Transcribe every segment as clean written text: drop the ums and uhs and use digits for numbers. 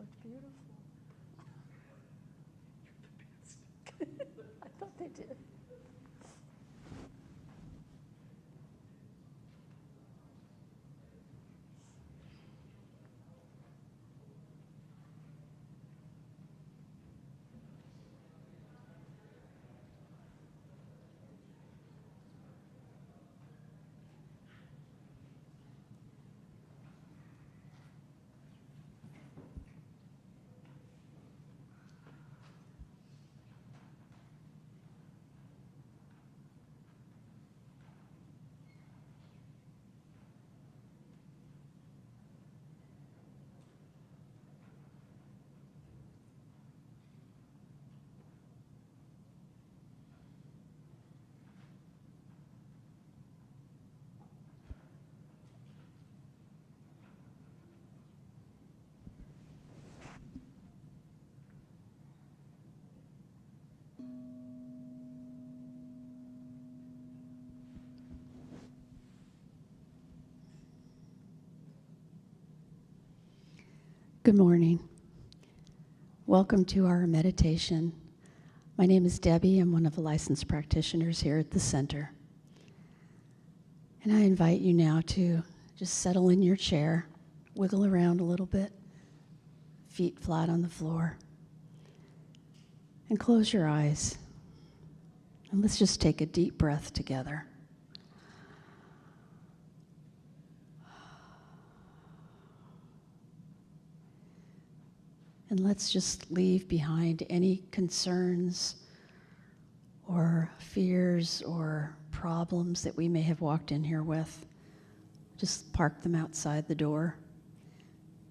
looked beautiful. I thought they did. Good morning. Welcome to our meditation. My name is Debbie. I'm one of the licensed practitioners here at the center. And I invite you now to just settle in your chair, wiggle around a little bit, feet flat on the floor, and close your eyes. And let's just take a deep breath together. And let's just leave behind any concerns or fears or problems that we may have walked in here with. Just park them outside the door.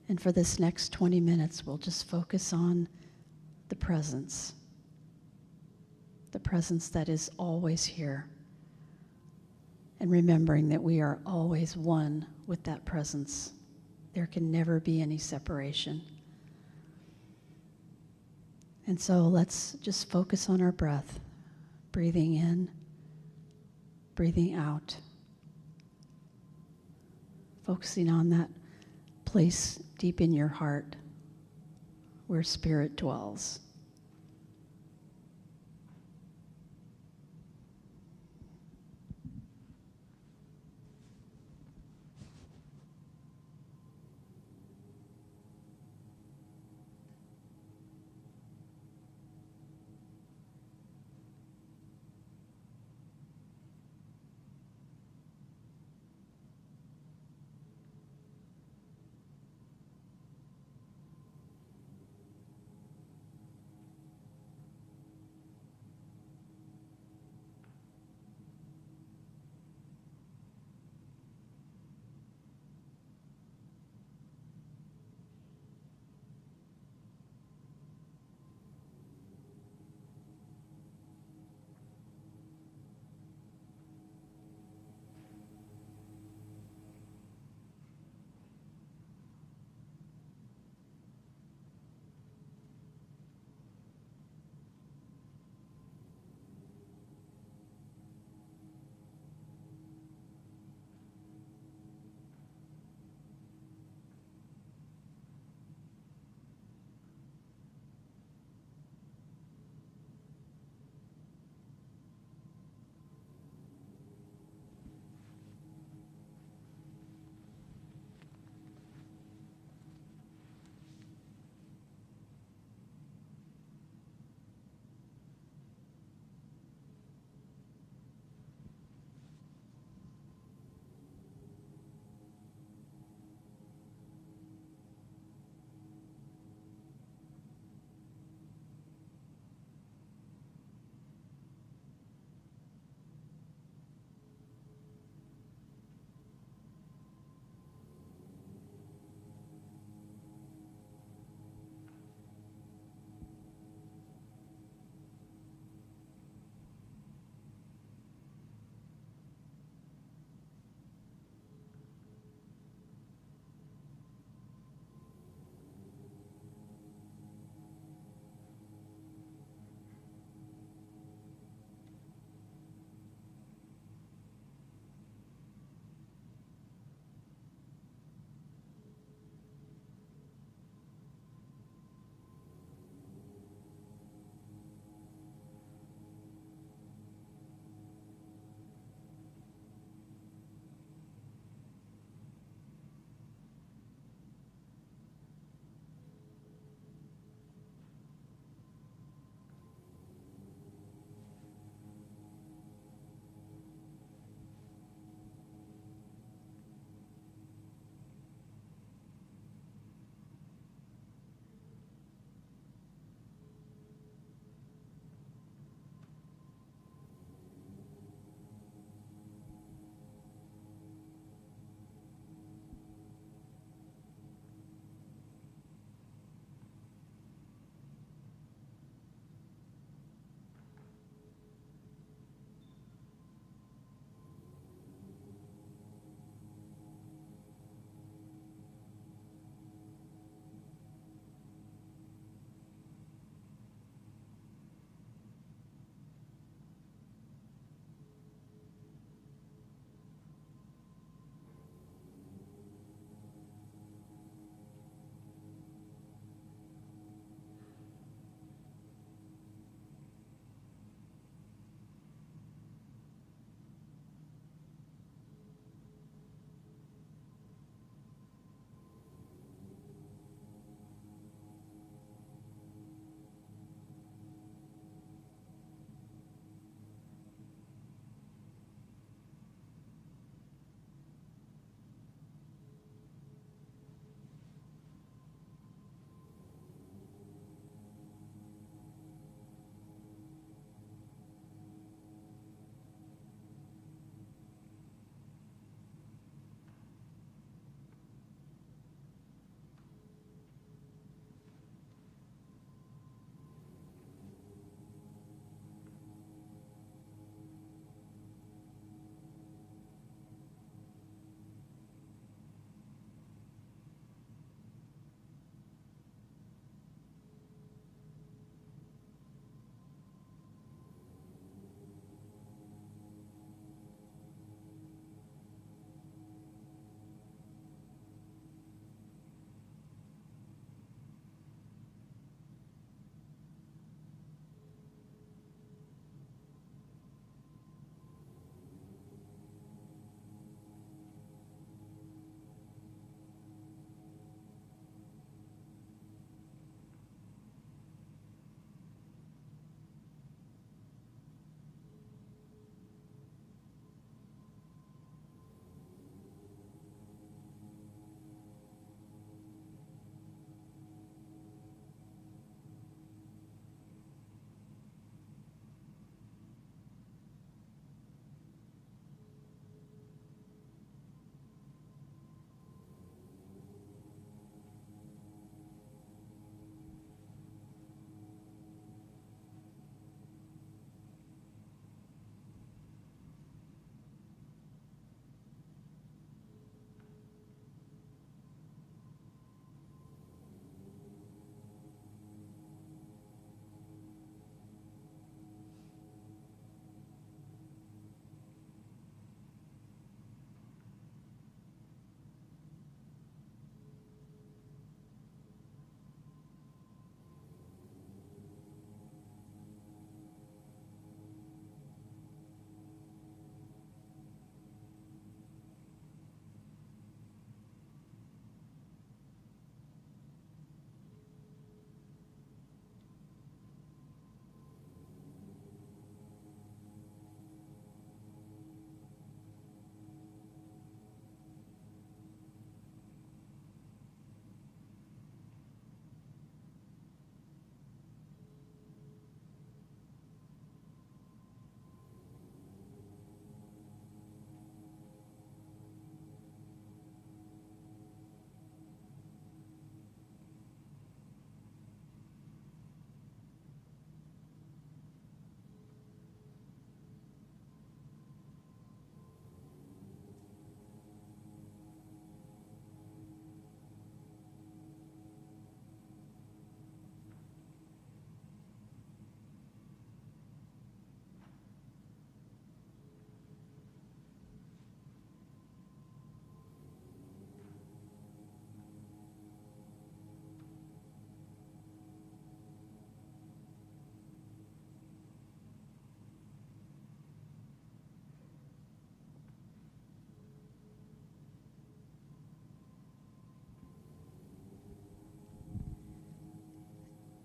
And for this next 20 minutes, we'll just focus on the presence that is always here. And remembering that we are always one with that presence. There can never be any separation. And so let's just focus on our breath, breathing in, breathing out, focusing on that place deep in your heart where spirit dwells.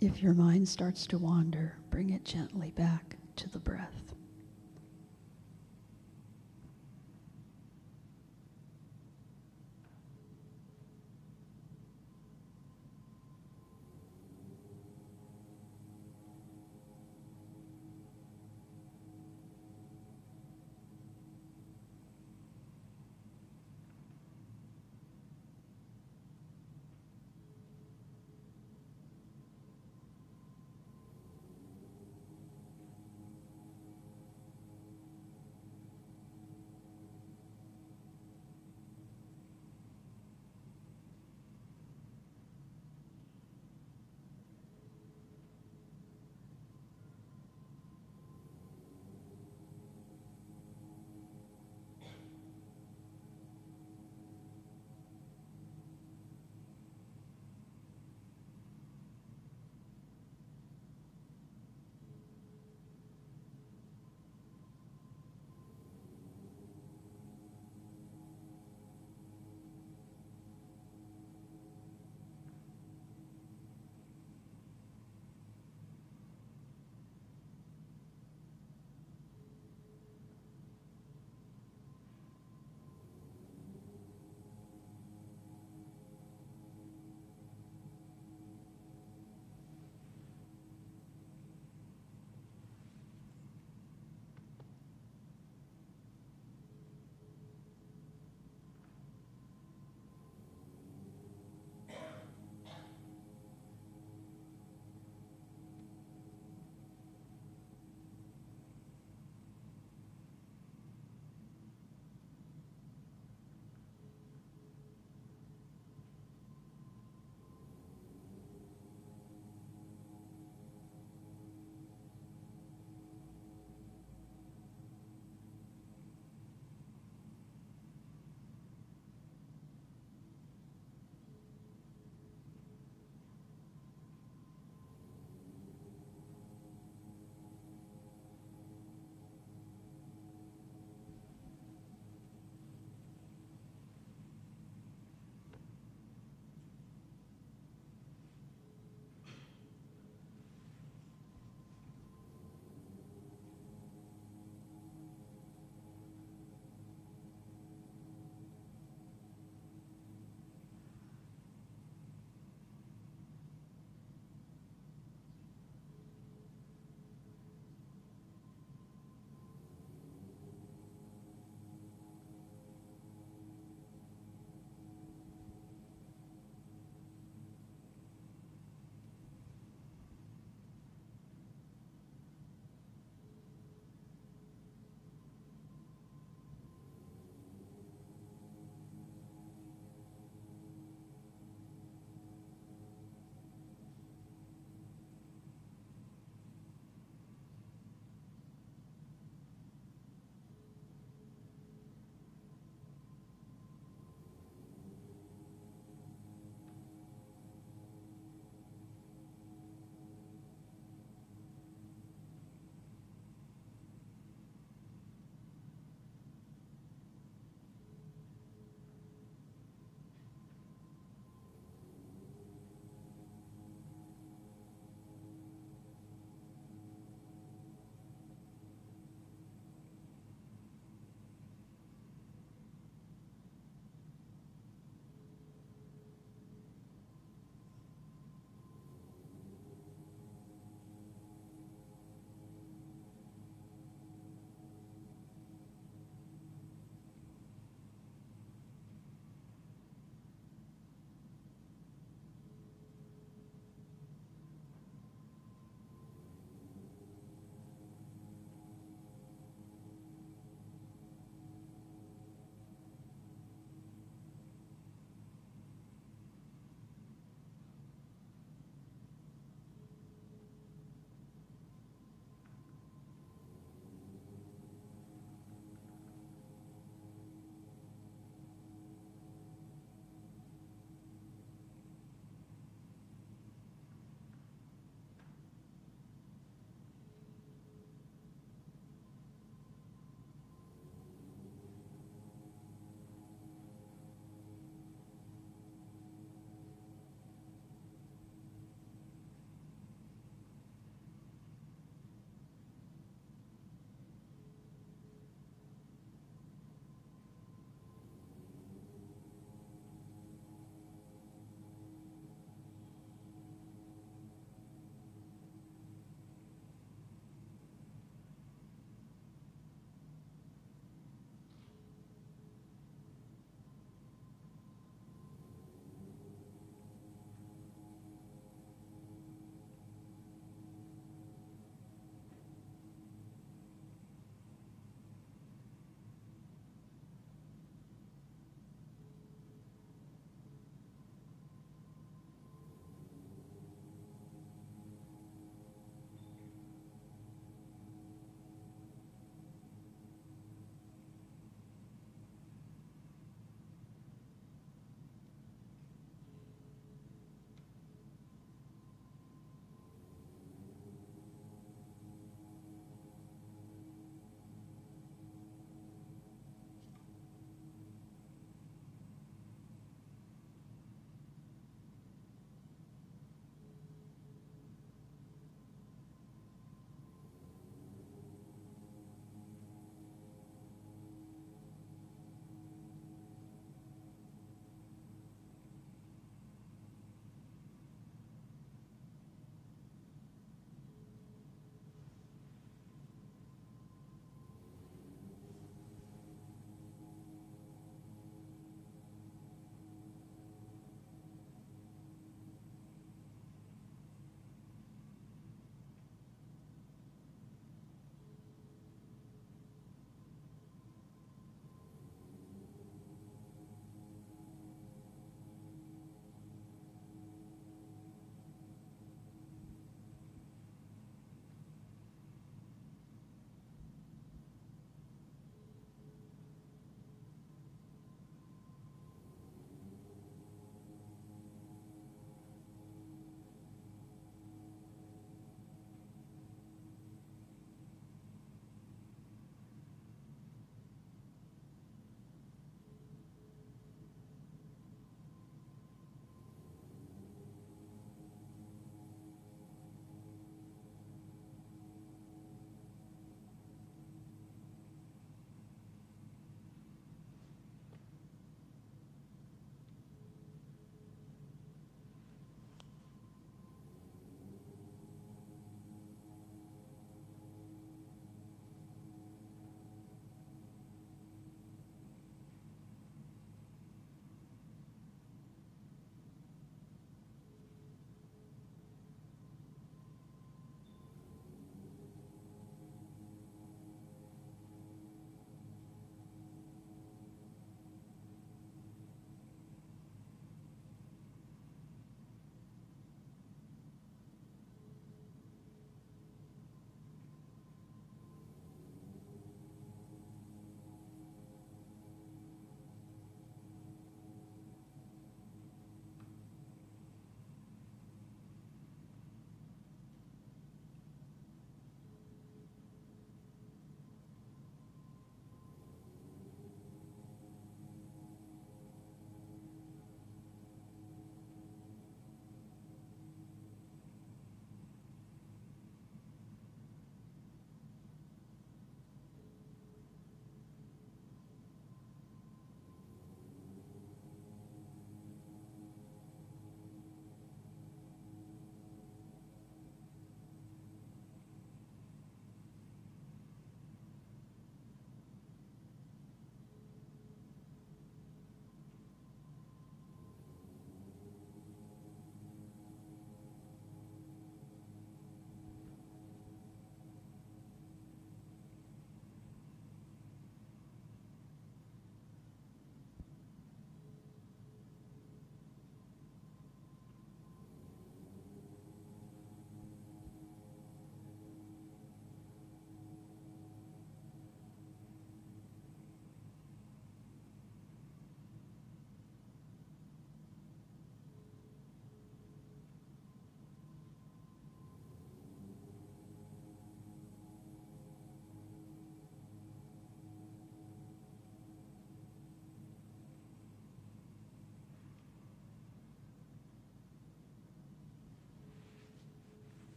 If your mind starts to wander, bring it gently back to the breath.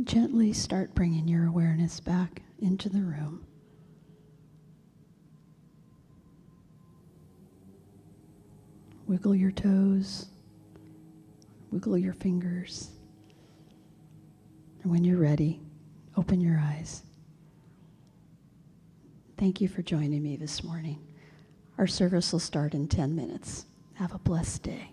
Gently start bringing your awareness back into the room. Wiggle your toes, wiggle your fingers. And when you're ready, open your eyes. Thank you for joining me this morning. Our service will start in 10 minutes. Have a blessed day.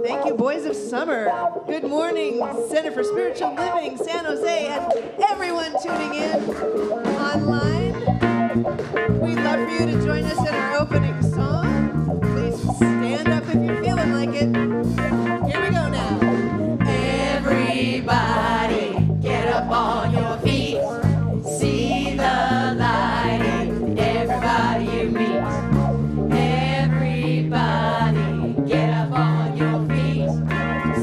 Thank you, Boys of Summer. Good morning, Center for Spiritual Living, San Jose, and everyone tuning in online. We'd love for you to join us in our opening song. Please stand up if you're feeling like it. Here we go now. Everybody, get up on your feet. See the light in everybody you meet. Everybody, get up on your feet.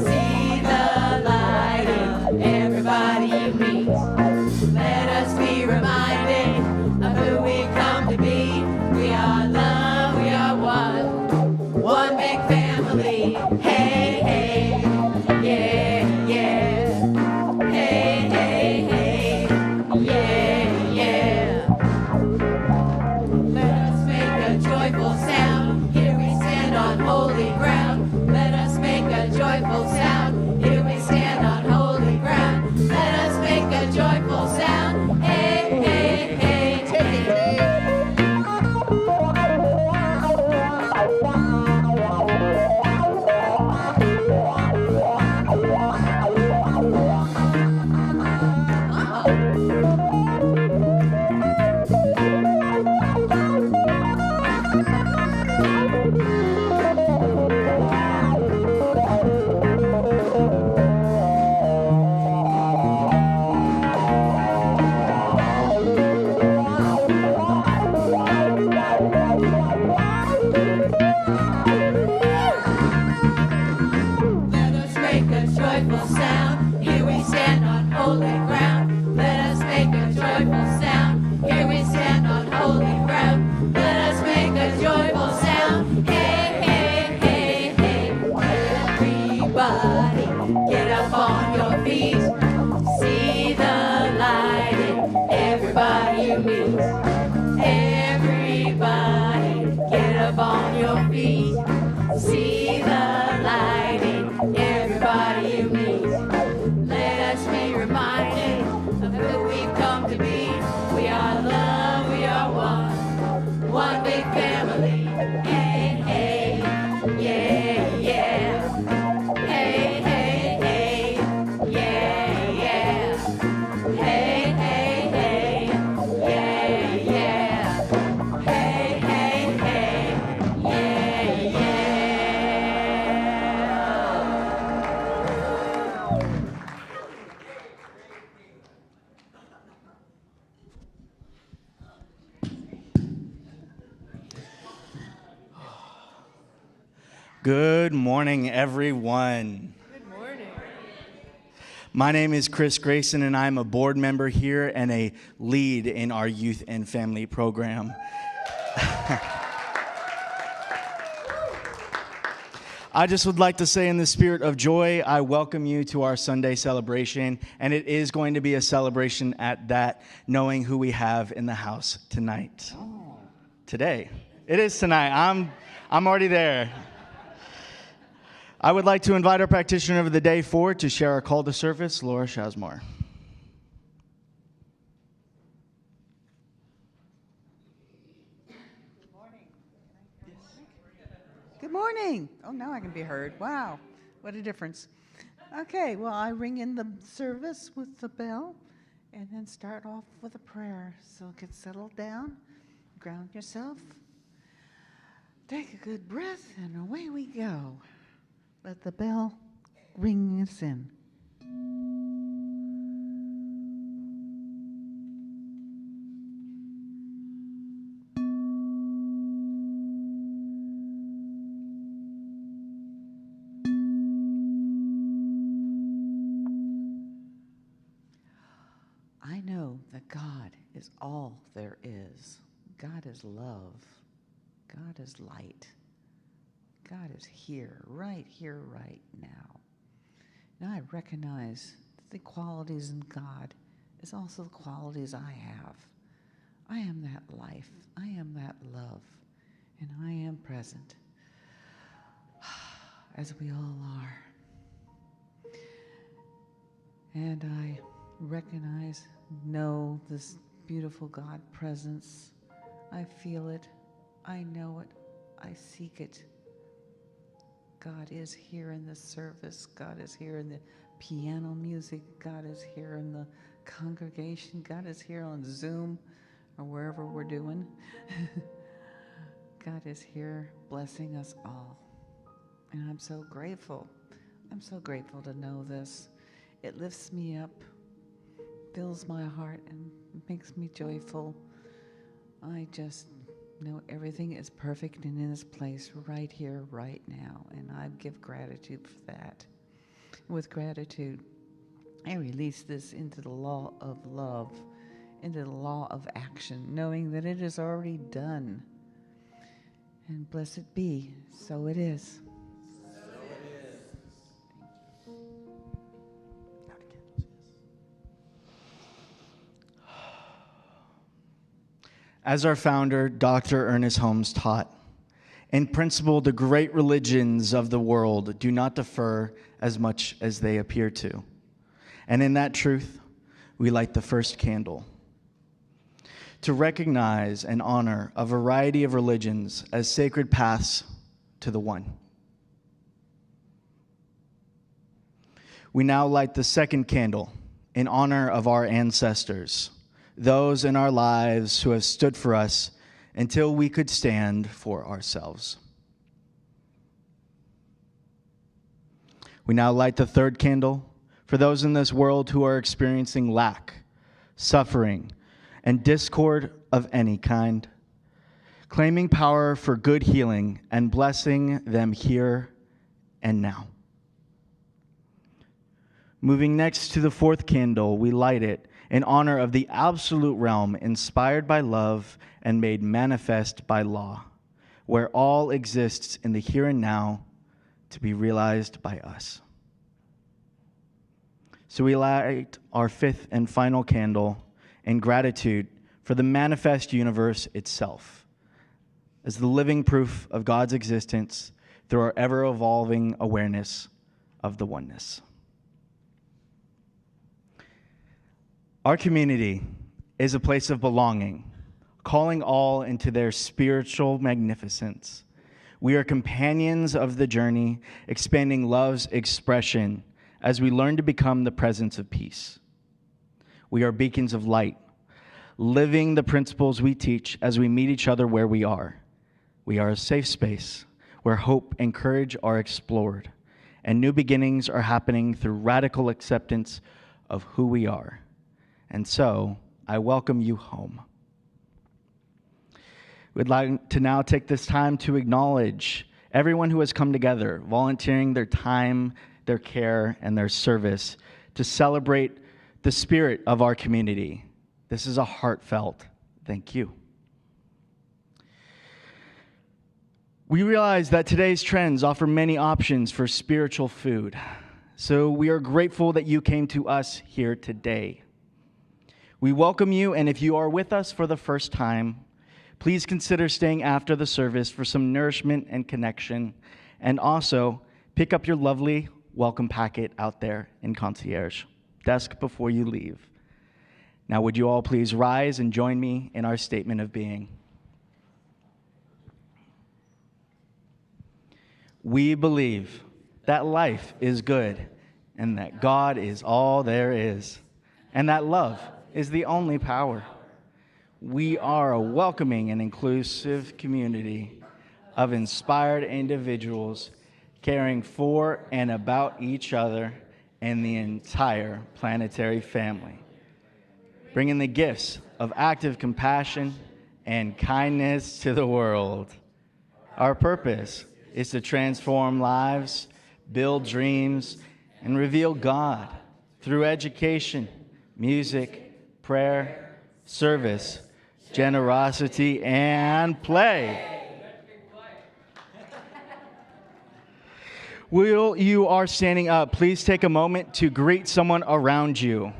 See the light in everybody you meet. Let us be reminded of who we come to be. We are love, we are one big family. Hey, hey, yeah, yeah. Hey, hey, hey, yeah, yeah. Let us make a joyful sound. Here we stand on holy ground. Let us make a joyful sound. Here we stand on holy ground. Let us make a joyful sound. Hey, hey, hey, hey, hey. Let us make a joyful sound. Here we stand on holy ground. Let us make a joyful sound. Here we stand on holy ground. Let us make a joyful sound. Hey, hey, hey, hey. Everybody, get up on your feet. See the light in everybody you meet. Everybody, get up on your feet. See the light in everybody you meet. Let us be reminded of who we've come to be. We are love, we are one big family. Hey, hey, yeah, yeah. Hey, hey, hey, yeah, yeah. Hey, hey, hey, yeah, yeah. Hey, hey, hey, yeah, yeah. Good morning, everyone. Good morning. My name is Chris-Grayson, and I'm a board member here and a lead in our youth and family program. I just would like to say, in the spirit of joy, I welcome you to our Sunday celebration, and it is going to be a celebration at that, knowing who we have in the house tonight. Today. It is tonight. I'm already there. I would like to invite our practitioner of the day forward to share our call to service, Laura Chasmar. Good morning. Oh, now I can be heard. Wow, what a difference. Okay, well, I ring in the service with the bell and then start off with a prayer. So get settled down, ground yourself, take a good breath, and away we go. Let the bell ring us in. I know that God is all there is. God is love. God is light. God is here, right now. Now I recognize that the qualities in God is also the qualities I have. I am that life. I am that love. And I am present, as we all are. And I recognize, know this beautiful God presence. I feel it. I know it. I seek it. God is here in the service. God is here in the piano music. God is here in the congregation. God is here on Zoom or wherever we're doing. God is here blessing us all. And I'm so grateful. I'm so grateful to know this. It lifts me up, fills my heart, and makes me joyful. I just know everything is perfect and in its place right here, right now. And I give gratitude for that. With gratitude, I release this into the law of love, into the law of action, knowing that it is already done. And blessed be, so it is. As our founder, Dr. Ernest Holmes, taught, in principle, the great religions of the world do not differ as much as they appear to. And in that truth, we light the first candle to recognize and honor a variety of religions as sacred paths to the one. We now light the second candle in honor of our ancestors, those in our lives who have stood for us until we could stand for ourselves. We now light the third candle for those in this world who are experiencing lack, suffering, and discord of any kind, claiming power for good healing and blessing them here and now. Moving next to the fourth candle, we light it in honor of the absolute realm inspired by love and made manifest by law, where all exists in the here and now to be realized by us. So we light our fifth and final candle in gratitude for the manifest universe itself, as the living proof of God's existence through our ever-evolving awareness of the oneness. Our community is a place of belonging, calling all into their spiritual magnificence. We are companions of the journey, expanding love's expression as we learn to become the presence of peace. We are beacons of light, living the principles we teach as we meet each other where we are. We are a safe space where hope and courage are explored, and new beginnings are happening through radical acceptance of who we are. And so, I welcome you home. We'd like to now take this time to acknowledge everyone who has come together, volunteering their time, their care, and their service to celebrate the spirit of our community. This is a heartfelt thank you. We realize that today's trends offer many options for spiritual food, so we are grateful that you came to us here today. We welcome you, and if you are with us for the first time, please consider staying after the service for some nourishment and connection, and also pick up your lovely welcome packet out there in concierge desk before you leave. Now, would you all please rise and join me in our statement of being? We believe that life is good and that God is all there is, and that love is the only power. We are a welcoming and inclusive community of inspired individuals caring for and about each other and the entire planetary family, bringing the gifts of active compassion and kindness to the world. Our purpose is to transform lives, build dreams, and reveal God through education, music, prayer, service, generosity, and play. While you are standing up, please take a moment to greet someone around you.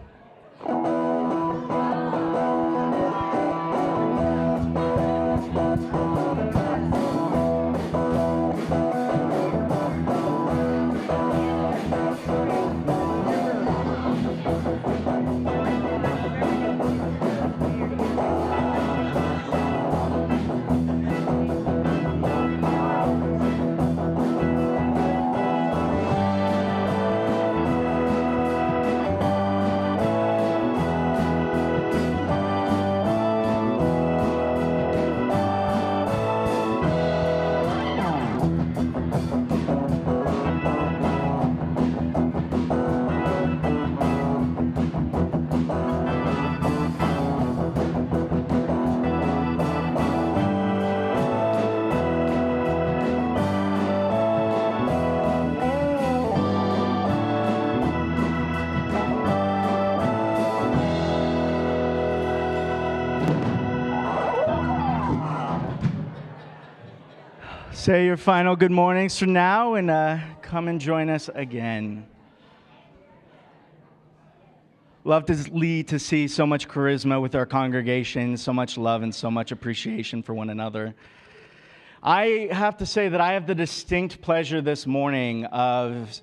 Say your final good mornings for now and come and join us again. Love to see so much charisma with our congregation, so much love and so much appreciation for one another. I have to say that I have the distinct pleasure this morning of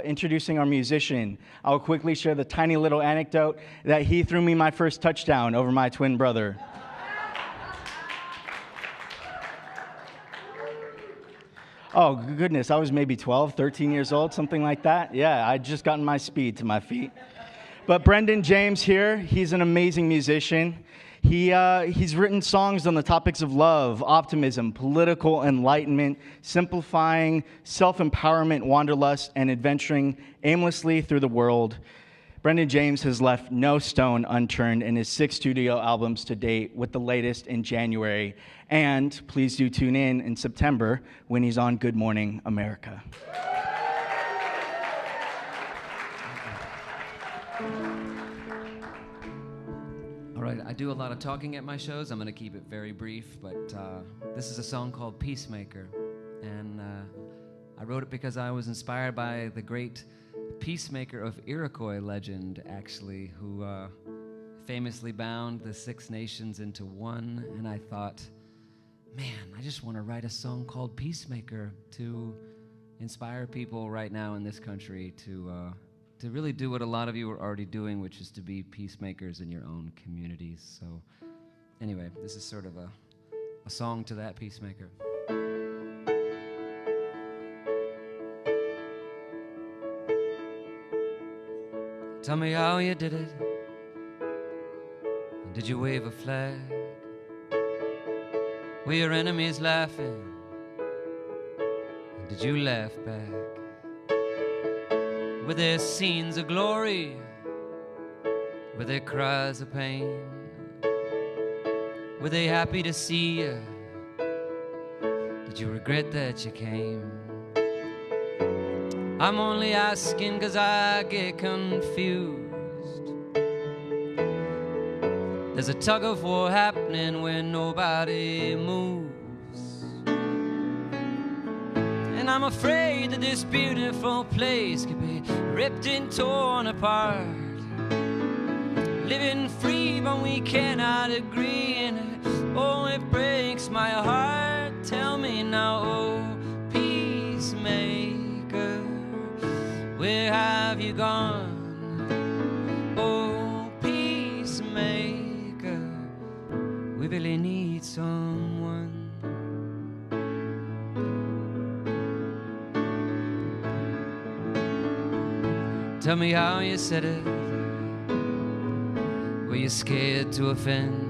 introducing our musician. I'll quickly share the tiny little anecdote that he threw me my first touchdown over my twin brother. Oh, goodness, I was maybe 12, 13 years old, something like that. Yeah, I'd just gotten my speed to my feet. But Brendan James here, he's an amazing musician. He's written songs on the topics of love, optimism, political enlightenment, simplifying, self-empowerment, wanderlust, and adventuring aimlessly through the world. Brendan James has left no stone unturned in his 6 studio albums to date, with the latest in January. And please do tune in September when he's on Good Morning America. All right, I do a lot of talking at my shows. I'm going to keep it very brief, but this is a song called Peacemaker. And I wrote it because I was inspired by the great peacemaker of Iroquois legend, actually, who famously bound the 6 nations into one. And I thought, man, I just want to write a song called Peacemaker to inspire people right now in this country to really do what a lot of you are already doing, which is to be peacemakers in your own communities. So anyway, this is sort of a song to that peacemaker. Tell me how you did it. Did you wave a flag? Were your enemies laughing? Did you laugh back? Were there scenes of glory? Were there cries of pain? Were they happy to see you? Did you regret that you came? I'm only asking 'cause I get confused. There's a tug of war happening where nobody moves. And I'm afraid that this beautiful place could be ripped and torn apart. Living free, but we cannot agree. And oh, it breaks my heart. Tell me now, oh, peacemaker, where have you gone? Oh, peacemaker, we really need someone. Tell me how you said it. Were you scared to offend?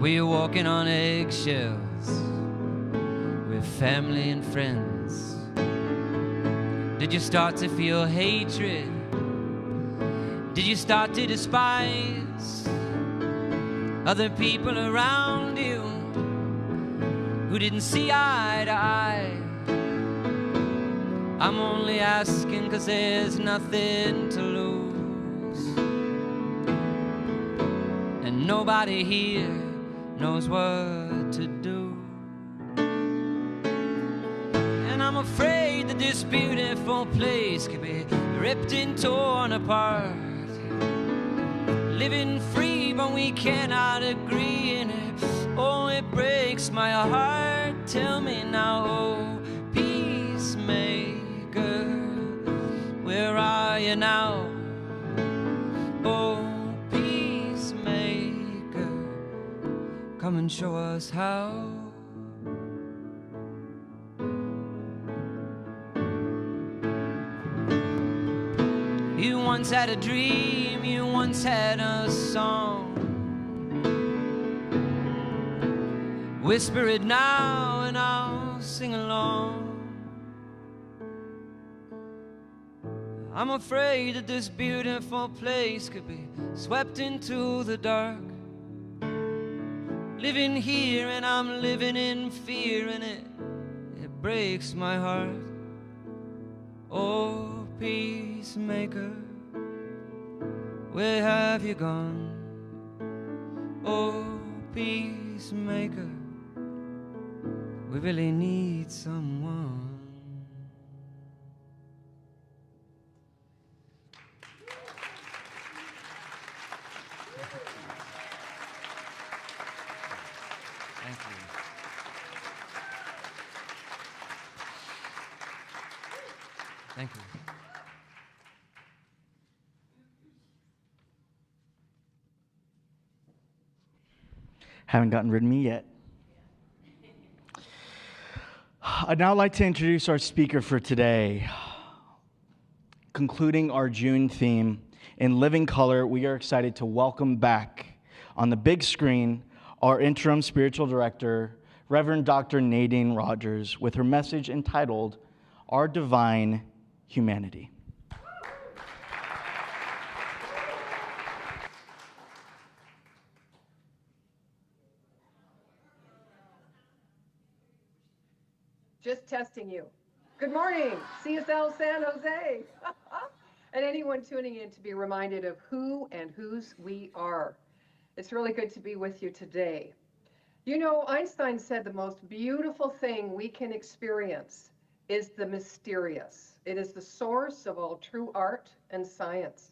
Were you walking on eggshells with family and friends? Did you start to feel hatred? Did you start to despise other people around you who didn't see eye to eye? I'm only asking 'cause there's nothing to lose, and nobody here knows what to do. And I'm afraid that this beautiful place could be ripped and torn apart. Living free, but we cannot agree in it. Oh, it breaks my heart. Tell me now, oh, peacemaker, where are you now? Oh, peacemaker, come and show us how. You once had a dream, you once had a song. Whisper it now and I'll sing along. I'm afraid that this beautiful place could be swept into the dark. Living here and I'm living in fear, and it breaks my heart. Oh, peacemaker, where have you gone? Oh, peacemaker, We really need someone. Thank you. Thank you. Haven't gotten rid of me yet. I'd now like to introduce our speaker for today. Concluding our June theme, in living color, we are excited to welcome back on the big screen our interim spiritual director, Reverend Dr. Nadene Rogers, with her message entitled, Our Divine Humanity. Just testing you. Good morning, CSL San Jose. And anyone tuning in to be reminded of who and whose we are. It's really good to be with you today. You know, Einstein said the most beautiful thing we can experience is the mysterious. It is the source of all true art and science.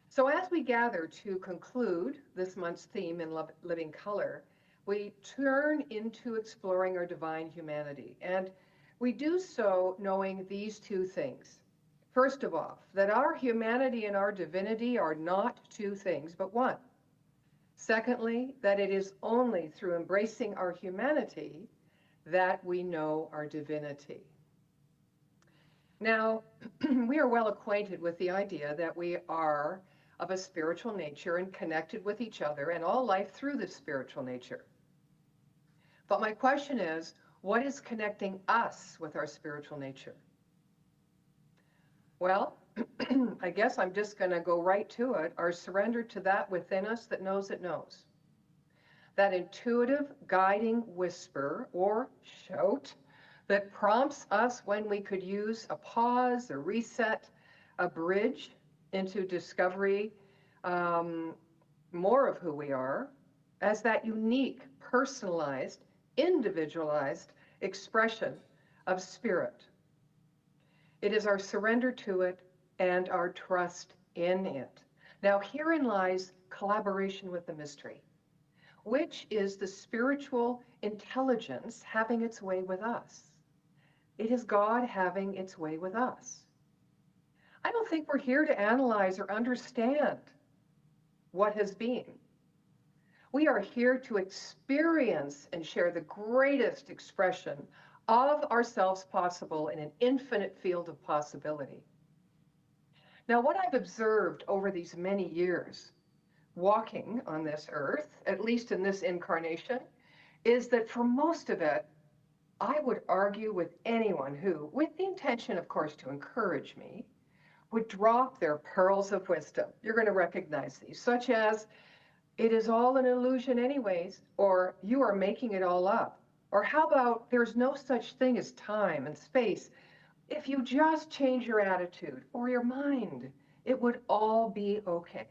So as we gather to conclude this month's theme in Living Color, we turn into exploring our divine humanity. And we do so knowing these two things. First of all, that our humanity and our divinity are not two things, but one. Secondly, that it is only through embracing our humanity that we know our divinity. Now, we are well acquainted with the idea that we are of a spiritual nature and connected with each other and all life through this spiritual nature. But my question is, what is connecting us with our spiritual nature? Well, I guess I'm just going to go right to it. Our surrender to that within us that knows it knows. That intuitive guiding whisper or shout that prompts us when we could use a pause, a reset, a bridge into discovery, more of who we are, as that unique, personalized, individualized expression of spirit. It is our surrender to it and our trust in it. Now, herein lies collaboration with the mystery, which is the spiritual intelligence having its way with us. It is God having its way with us. I don't think we're here to analyze or understand what has been. We are here to experience and share the greatest expression of ourselves possible in an infinite field of possibility. Now, what I've observed over these many years, walking on this earth, at least in this incarnation, is that for most of it, I would argue with anyone who, with the intention, of course, to encourage me, would drop their pearls of wisdom. You're going to recognize these, such as, it is all an illusion anyways, or you are making it all up. Or how about there's no such thing as time and space. If you just change your attitude or your mind, it would all be okay.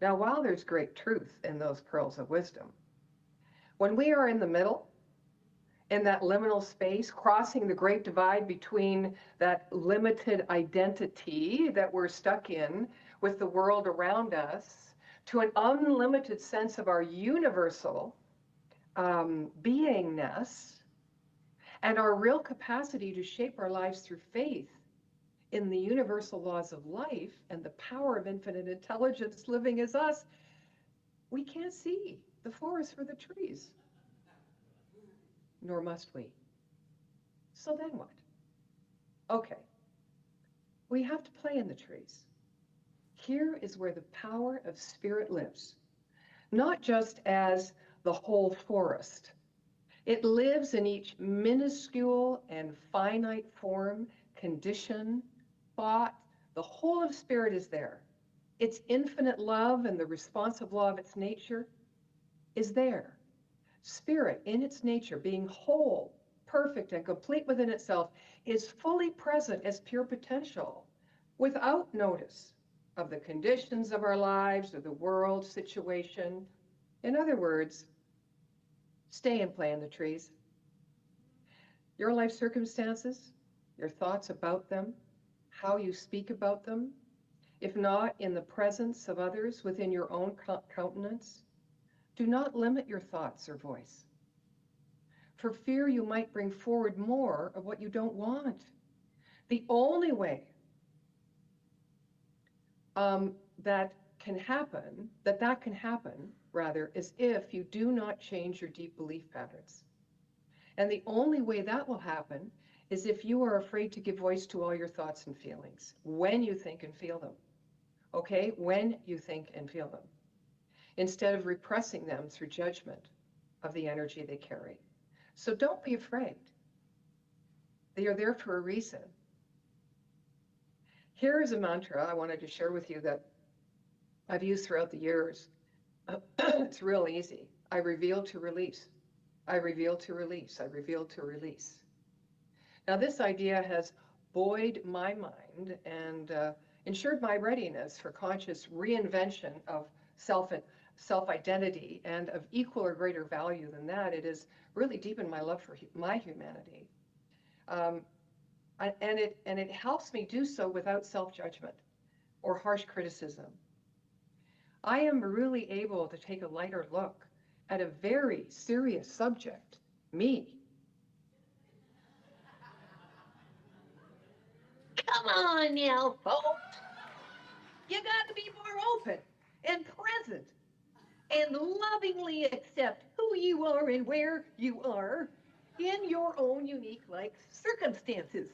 Now, while there's great truth in those pearls of wisdom, when we are in the middle, in that liminal space, crossing the great divide between that limited identity that we're stuck in with the world around us, to an unlimited sense of our universal beingness and our real capacity to shape our lives through faith in the universal laws of life and the power of infinite intelligence living as us, we can't see the forest for the trees, nor must we. So then what? Okay, we have to play in the trees. Here is where the power of spirit lives, not just as the whole forest. It lives in each minuscule and finite form, condition, thought. The whole of spirit is there. Its infinite love and the responsive law of its nature is there. Spirit in its nature, being whole, perfect, and complete within itself, is fully present as pure potential without notice of the conditions of our lives or the world situation. In other words, Stay and play in the trees. Your life circumstances, your thoughts about them, how you speak about them, if not in the presence of others within your own countenance, do not limit your thoughts or voice. For fear you might bring forward more of what you don't want. The only way that can happen, is if you do not change your deep belief patterns. And the only way that will happen is if you are afraid to give voice to all your thoughts and feelings when you think and feel them. Okay? When you think and feel them. Instead of repressing them through judgment of the energy they carry. So don't be afraid. They are there for a reason. Here is a mantra I wanted to share with you that I've used throughout the years. It's real easy. I reveal to release. I reveal to release. I reveal to release. Now this idea has buoyed my mind and ensured my readiness for conscious reinvention of self-identity, and of equal or greater value than that, it has really deepened my love for my humanity. And it helps me do so without self-judgment or harsh criticism. I am really able to take a lighter look at a very serious subject, me. Come on now, folks. You got to be more open and present and lovingly accept who you are and where you are in your own unique life circumstances.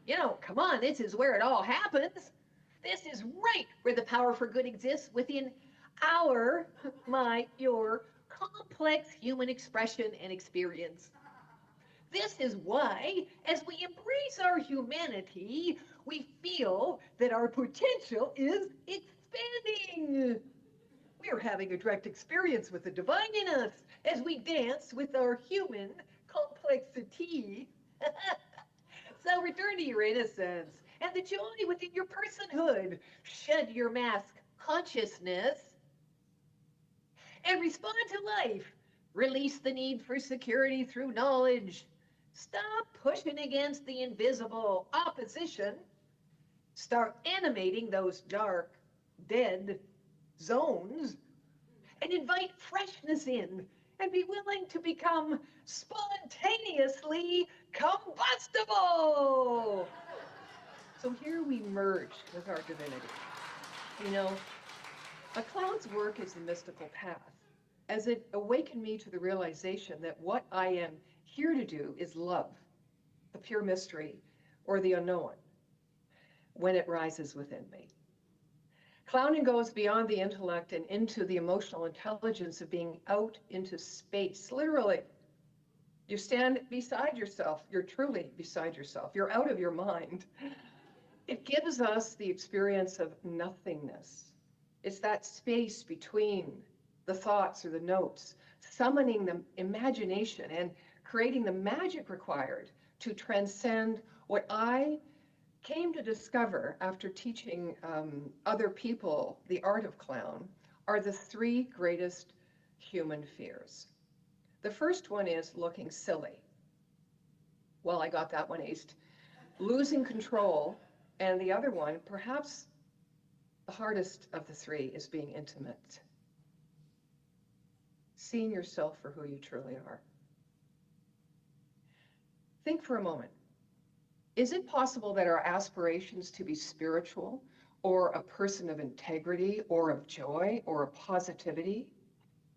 You know, come on, this is where it all happens. This is right where the power for good exists within your complex human expression and experience. This is why, as we embrace our humanity, we feel that our potential is expanding. We're having a direct experience with the divine in us as we dance with our human complexity. So return to your innocence and the joy within your personhood. Shed your mask consciousness and respond to life. Release the need for security through knowledge. Stop pushing against the invisible opposition. Start animating those dark, dead zones and invite freshness in, and be willing to become spontaneously combustible. So here we merge with our divinity. You know, a clown's work is the mystical path, as it awakened me to the realization that what I am here to do is love, the pure mystery, or the unknown, when it rises within me. Clowning goes beyond the intellect and into the emotional intelligence of being out into space, literally. You stand beside yourself. You're truly beside yourself. You're out of your mind. It gives us the experience of nothingness. It's that space between the thoughts or the notes, summoning the imagination and creating the magic required to transcend what I came to discover after teaching other people the art of clown are the three greatest human fears. The first one is looking silly. Well, I got that one aced. Losing control. And the other one, perhaps the hardest of the three, is being intimate. Seeing yourself for who you truly are. Think for a moment. Is it possible that our aspirations to be spiritual, or a person of integrity, or of joy, or of positivity,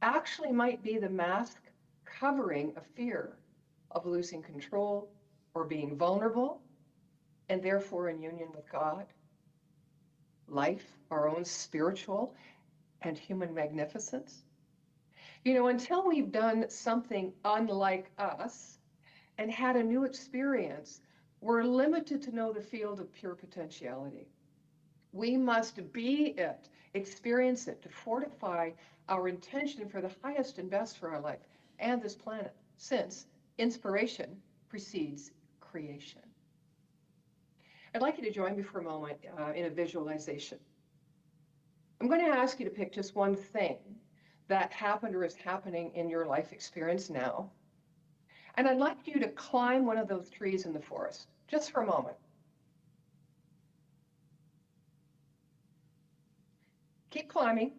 actually might be the mask covering a fear of losing control or being vulnerable, and therefore in union with God, life, our own spiritual and human magnificence? You know, until we've done something unlike us and had a new experience, we're limited to know the field of pure potentiality. We must be it, experience it, to fortify our intention for the highest and best for our life and this planet, since inspiration precedes creation. I'd like you to join me for a moment in a visualization. I'm going to ask you to pick just one thing that happened or is happening in your life experience now. And I'd like you to climb one of those trees in the forest, just for a moment. Keep climbing.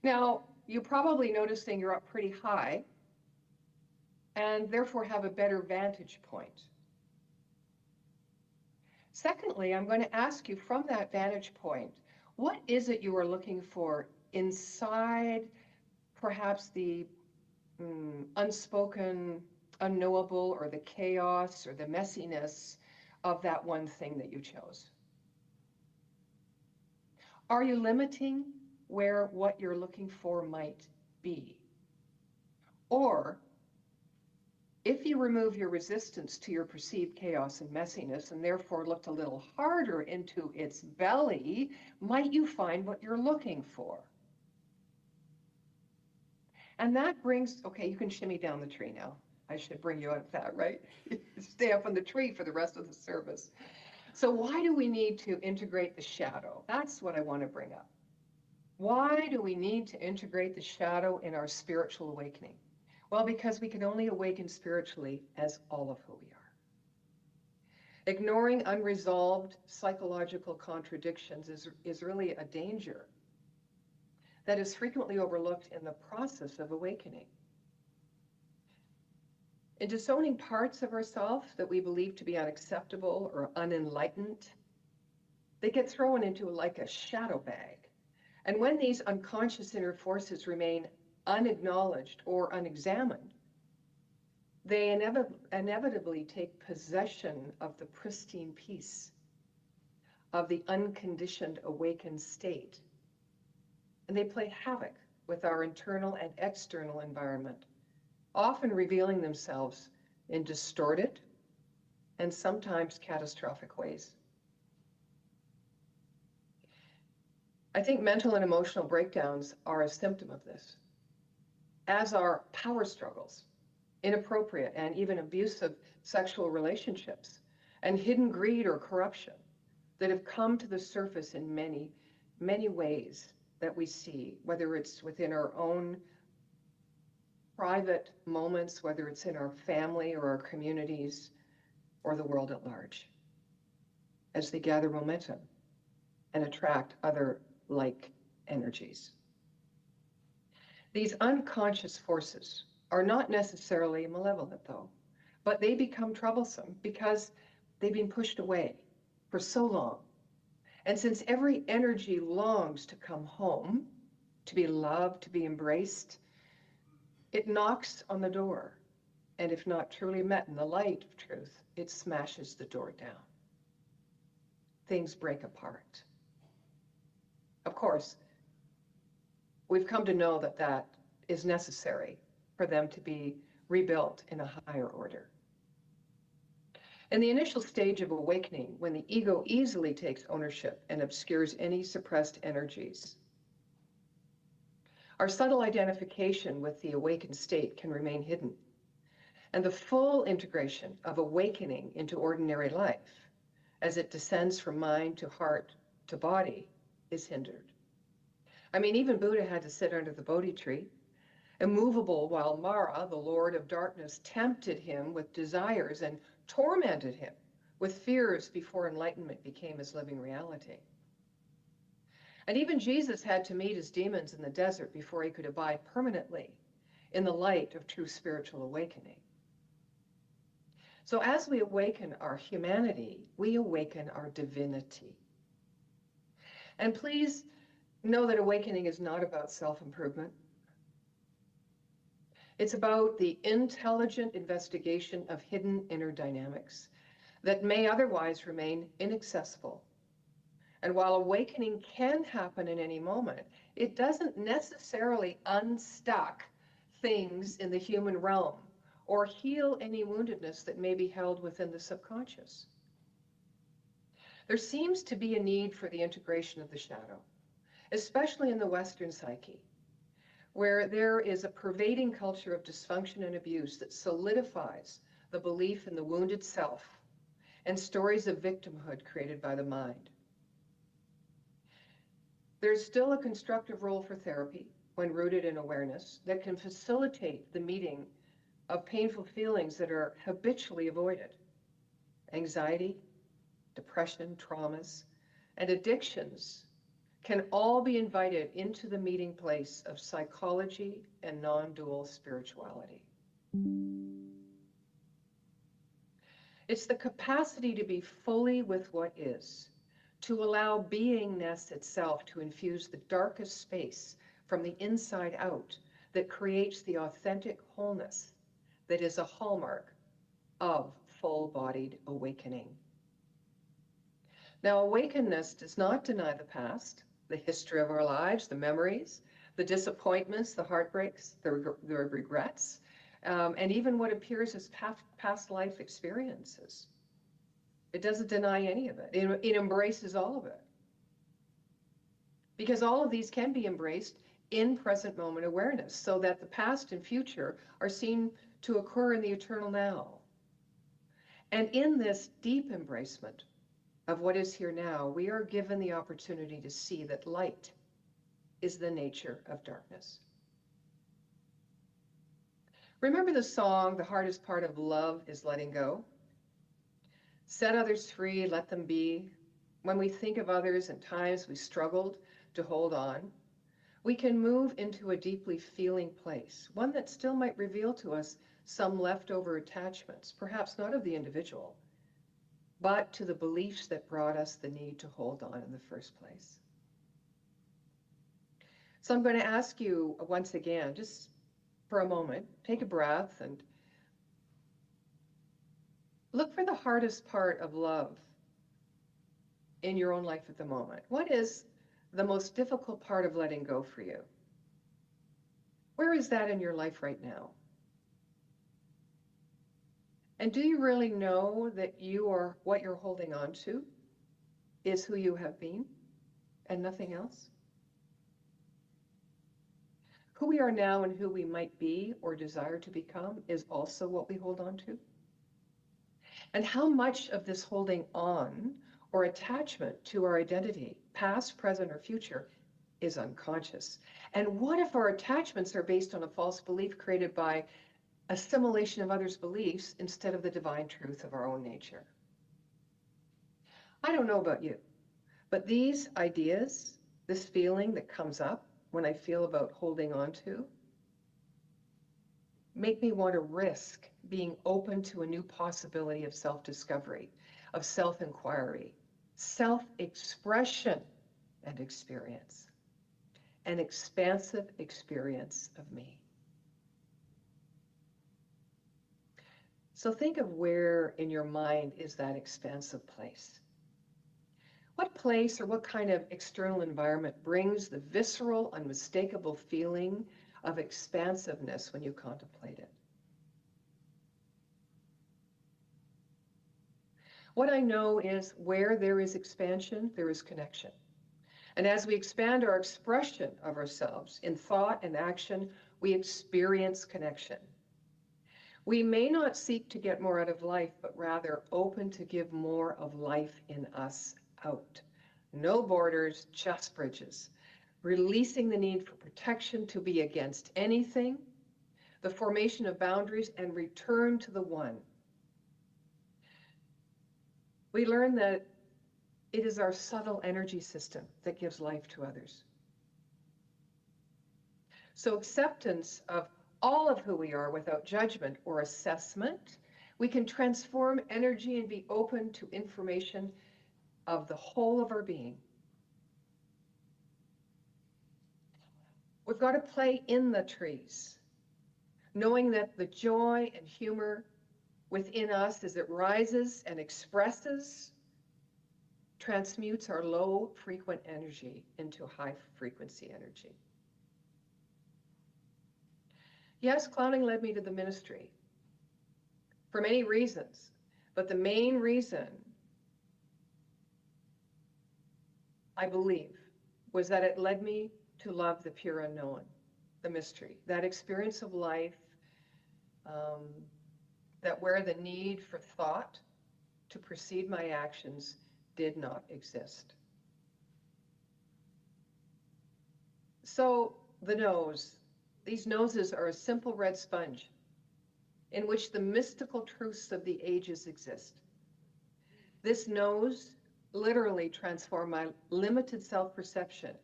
Now, you're probably noticing you're up pretty high and therefore have a better vantage point. Secondly, I'm going to ask you from that vantage point, what is it you are looking for inside perhaps the unspoken, unknowable, or the chaos or the messiness of that one thing that you chose? Are you limiting where what you're looking for might be? Or if you remove your resistance to your perceived chaos and messiness and therefore looked a little harder into its belly, might you find what you're looking for? And that brings, okay, you can shimmy down the tree now. I should bring you out of that, right? Stay up on the tree for the rest of the service. So why do we need to integrate the shadow? That's what I want to bring up. Why do we need to integrate the shadow in our spiritual awakening? Well, because we can only awaken spiritually as all of who we are. Ignoring unresolved psychological contradictions is really a danger that is frequently overlooked in the process of awakening. In disowning parts of ourselves that we believe to be unacceptable or unenlightened, they get thrown into like a shadow bag. And when these unconscious inner forces remain unacknowledged or unexamined, they inevitably take possession of the pristine peace of the unconditioned awakened state. And they play havoc with our internal and external environment, often revealing themselves in distorted and sometimes catastrophic ways. I think mental and emotional breakdowns are a symptom of this, as are power struggles, inappropriate and even abusive sexual relationships, and hidden greed or corruption that have come to the surface in many, many ways that we see, whether it's within our own private moments, whether it's in our family or our communities or the world at large, as they gather momentum and attract other like energies. These unconscious forces are not necessarily malevolent, though, but they become troublesome because they've been pushed away for so long. And since every energy longs to come home, to be loved, to be embraced, it knocks on the door. And if not truly met in the light of truth, it smashes the door down. Things break apart. Of course, we've come to know that that is necessary for them to be rebuilt in a higher order. In the initial stage of awakening, when the ego easily takes ownership and obscures any suppressed energies, our subtle identification with the awakened state can remain hidden, and the full integration of awakening into ordinary life, as it descends from mind to heart to body, is hindered. I mean, even Buddha had to sit under the Bodhi tree, immovable, while Mara, the Lord of Darkness, tempted him with desires and tormented him with fears before enlightenment became his living reality. And even Jesus had to meet his demons in the desert before he could abide permanently in the light of true spiritual awakening. So as we awaken our humanity, we awaken our divinity. And please know that awakening is not about self-improvement. It's about the intelligent investigation of hidden inner dynamics that may otherwise remain inaccessible. And while awakening can happen in any moment, it doesn't necessarily unstuck things in the human realm or heal any woundedness that may be held within the subconscious. There seems to be a need for the integration of the shadow, especially in the Western psyche, where there is a pervading culture of dysfunction and abuse that solidifies the belief in the wounded self and stories of victimhood created by the mind. There's still a constructive role for therapy when rooted in awareness that can facilitate the meeting of painful feelings that are habitually avoided. Anxiety, depression, traumas, and addictions can all be invited into the meeting place of psychology and non-dual spirituality. It's the capacity to be fully with what is, to allow beingness itself to infuse the darkest space from the inside out, that creates the authentic wholeness that is a hallmark of full-bodied awakening. Now, awakenedness does not deny the past, the history of our lives, the memories, the disappointments, the heartbreaks, the regrets, and even what appears as past life experiences. It doesn't deny any of it. It embraces all of it. Because all of these can be embraced in present moment awareness, so that the past and future are seen to occur in the eternal now. And in this deep embracement of what is here now, we are given the opportunity to see that light is the nature of darkness. Remember the song, "The hardest part of love is letting go"? Set others free, let them be. When we think of others and times we struggled to hold on, we can move into a deeply feeling place, one that still might reveal to us some leftover attachments, perhaps not of the individual, but to the beliefs that brought us the need to hold on in the first place. So I'm going to ask you once again, just for a moment, take a breath and look for the hardest part of love in your own life at the moment. What is the most difficult part of letting go for you? Where is that in your life right now? And do you really know that you are what you're holding on to is who you have been and nothing else? Who we are now and who we might be or desire to become is also what we hold on to. And how much of this holding on or attachment to our identity, past, present, or future, is unconscious? And what if our attachments are based on a false belief created by assimilation of others' beliefs instead of the divine truth of our own nature? I don't know about you, but these ideas, this feeling that comes up when I feel about holding on to, make me want to risk being open to a new possibility of self-discovery, of self-inquiry, self-expression and experience, an expansive experience of me. So think of where in your mind is that expansive place. What place or what kind of external environment brings the visceral, unmistakable feeling of expansiveness when you contemplate it? What I know is where there is expansion, there is connection. And as we expand our expression of ourselves in thought and action, we experience connection. We may not seek to get more out of life, but rather open to give more of life in us out. No borders, just bridges. Releasing the need for protection to be against anything, the formation of boundaries, and return to the one. We learn that it is our subtle energy system that gives life to others. So acceptance of all of who we are without judgment or assessment, we can transform energy and be open to information of the whole of our being. We've got to play in the trees, knowing that the joy and humor within us as it rises and expresses, transmutes our low frequent energy into high frequency energy. Yes, clowning led me to the ministry for many reasons, but the main reason, I believe, was that it led me to love the pure unknown, the mystery, that experience of life that where the need for thought to precede my actions did not exist. So the nose. These noses are a simple red sponge in which the mystical truths of the ages exist. This nose literally transformed my limited self-perception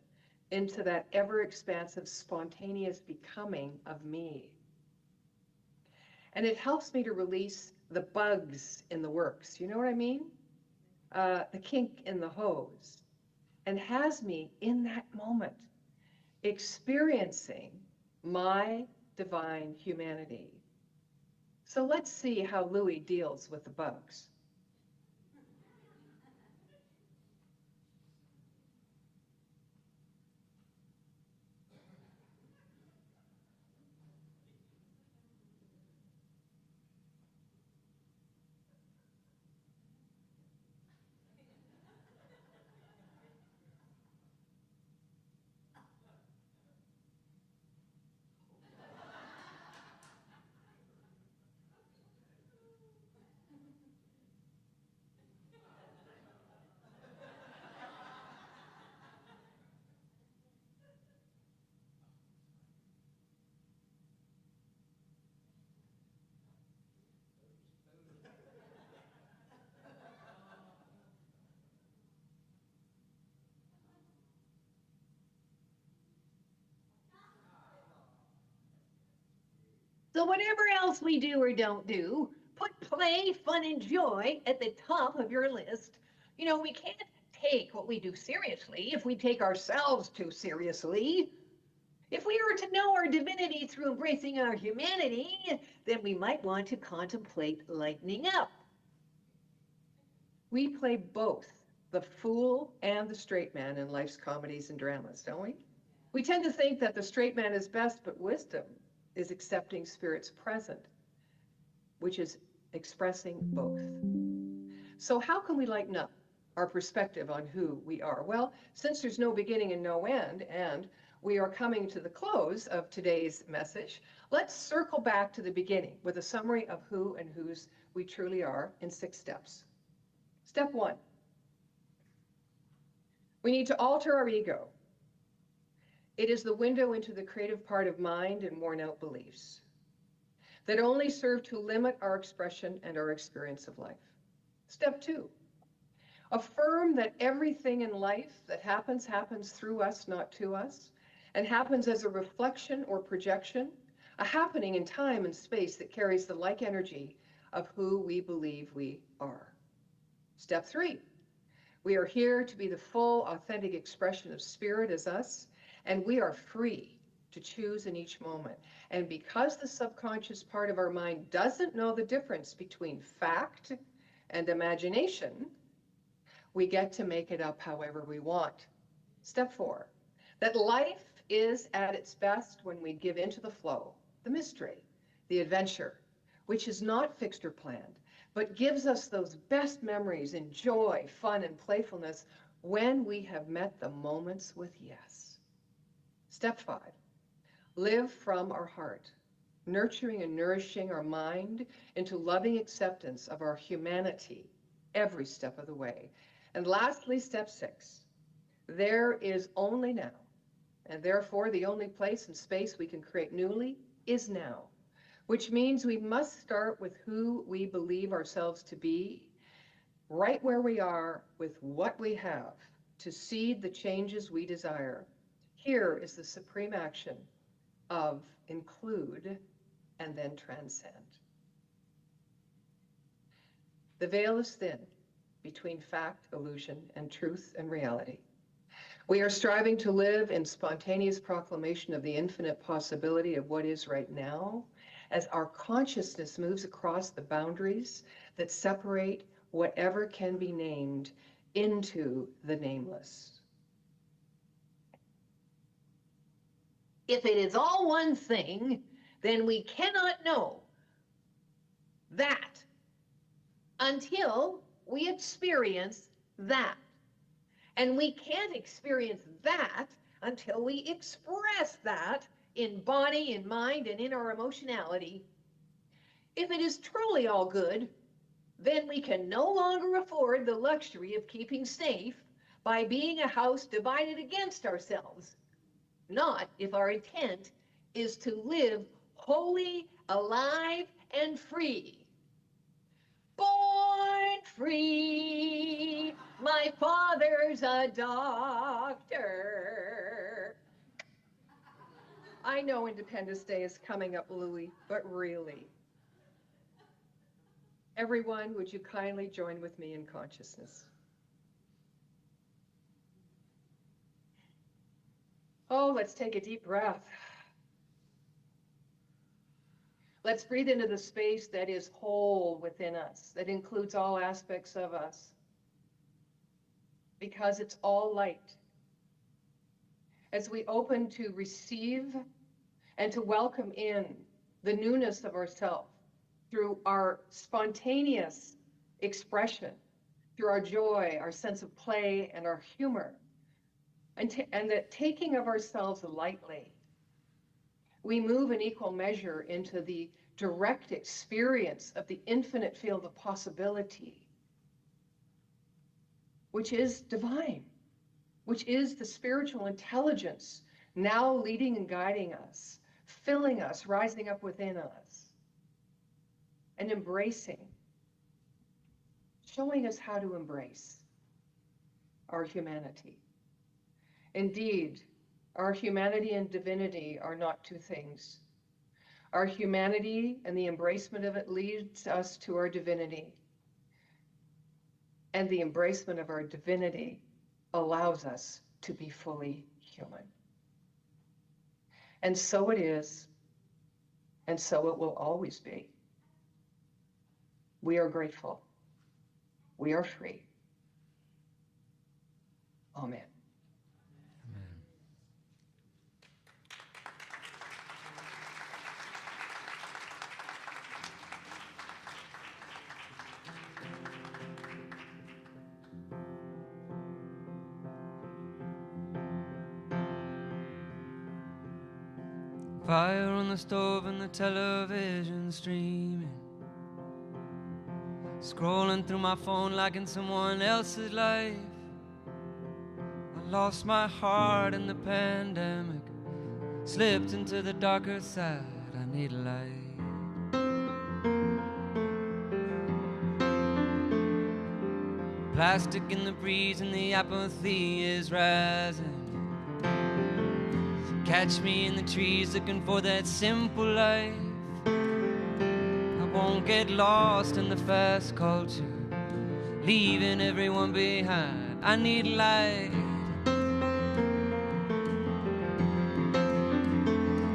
into that ever-expansive, spontaneous becoming of me. And it helps me to release the bugs in the works. You know what I mean? The kink in the hose. And has me in that moment experiencing my divine humanity. So let's see how Louie deals with the bugs. So whatever else we do or don't do, put play, fun, and joy at the top of your list. You know, we can't take what we do seriously if we take ourselves too seriously. If we were to know our divinity through embracing our humanity, then we might want to contemplate lightening up. We play both the fool and the straight man in life's comedies and dramas, don't we? We tend to think that the straight man is best, but wisdom is accepting spirit's present, which is expressing both. So how can we lighten up our perspective on who we are? Well, since there's no beginning and no end, and we are coming to the close of today's message, let's circle back to the beginning with a summary of who and whose we truly are in 6 steps. Step 1, we need to alter our ego. It is the window into the creative part of mind and worn out beliefs that only serve to limit our expression and our experience of life. Step 2, affirm that everything in life that happens through us, not to us, and happens as a reflection or projection, a happening in time and space that carries the like energy of who we believe we are. Step 3, we are here to be the full, authentic expression of spirit as us, and we are free to choose in each moment. And because the subconscious part of our mind doesn't know the difference between fact and imagination, we get to make it up however we want. Step 4, that life is at its best when we give into the flow, the mystery, the adventure, which is not fixed or planned, but gives us those best memories in joy, fun, and playfulness when we have met the moments with yes. Step 5, live from our heart, nurturing and nourishing our mind into loving acceptance of our humanity every step of the way. And lastly, step 6, there is only now, and therefore the only place and space we can create newly is now, which means we must start with who we believe ourselves to be, right where we are with what we have, to seed the changes we desire. Here is the supreme action of include and then transcend. The veil is thin between fact, illusion, and truth and reality. We are striving to live in spontaneous proclamation of the infinite possibility of what is right now, as our consciousness moves across the boundaries that separate whatever can be named into the nameless. If it is all one thing, then we cannot know that until we experience that. And we can't experience that until we express that in body, in mind, and in our emotionality. If it is truly all good, then we can no longer afford the luxury of keeping safe by being a house divided against ourselves. not if our intent is to live holy, alive, and free. Born free, my father's a doctor. I know Independence Day is coming up, Louie, but really. Everyone, would you kindly join with me in consciousness? Oh, let's take a deep breath. Let's breathe into the space that is whole within us, that includes all aspects of us, because it's all light. As we open to receive and to welcome in the newness of ourselves through our spontaneous expression, through our joy, our sense of play, and our humor, and the taking of ourselves lightly, we move in equal measure into the direct experience of the infinite field of possibility, which is divine, which is the spiritual intelligence now leading and guiding us, filling us, rising up within us, and embracing, showing us how to embrace our humanity. Indeed, our humanity and divinity are not two things. Our humanity and the embracement of it leads us to our divinity. And the embracement of our divinity allows us to be fully human. And so it is, and so it will always be. We are grateful. We are free. Amen. Fire on the stove and the television streaming. Scrolling through my phone like in someone else's life. I lost my heart in the pandemic. Slipped into the darker side. I need light. Plastic in the breeze and the apathy is rising. Catch me in the trees looking for that simple life. I won't get lost in the fast culture, leaving everyone behind. I need light.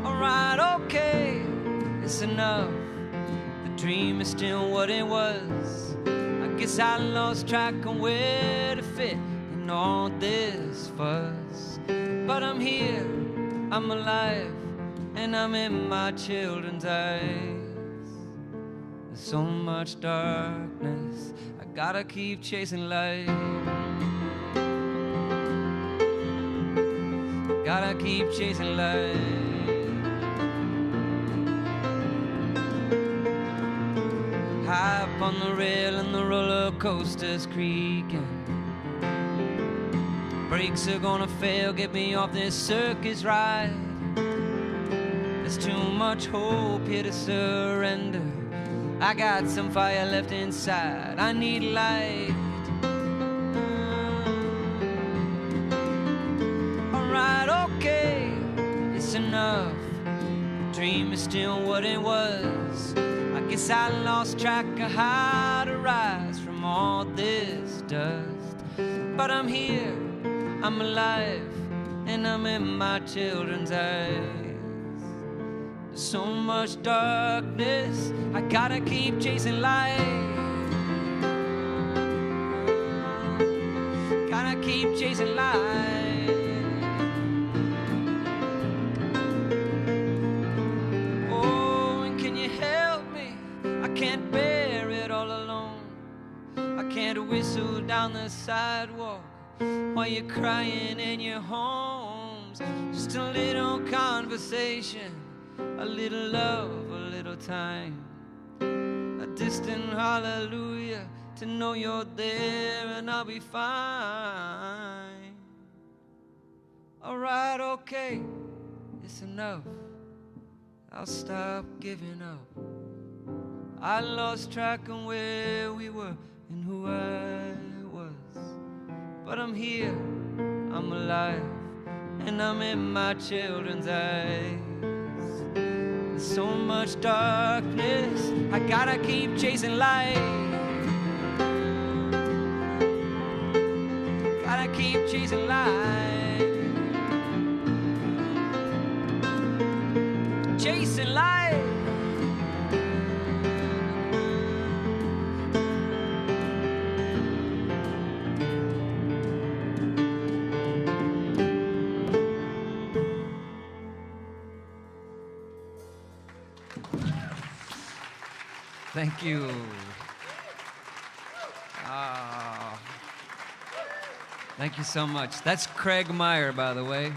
Alright, okay, it's enough. The dream is still what it was. I guess I lost track on where to fit in all this fuss. But I'm here, I'm alive, and I'm in my children's eyes. There's so much darkness, I gotta keep chasing light. Gotta keep chasing light. High up on the rail and the roller coaster's creaking. Brakes are gonna fail, get me off this circus ride. There's too much hope here to surrender. I got some fire left inside, I need light. Alright, okay, it's enough. The dream is still what it was. I guess I lost track of how to rise from all this dust. But I'm here, I'm alive, and I'm in my children's eyes. There's so much darkness, I gotta keep chasing light. Gotta keep chasing light. Oh, and can you help me? I can't bear it all alone. I can't whistle down the sidewalk while you're crying in your homes. Just a little conversation, a little love, a little time, a distant hallelujah to know you're there and I'll be fine. Alright, okay, it's enough. I'll stop giving up. I lost track of where we were and who I was. But I'm here, I'm alive, and I'm in my children's eyes. There's so much darkness, I gotta keep chasing light. Gotta keep chasing light. Chasing light. Thank you. Thank you so much. That's Craig Meyer, by the way.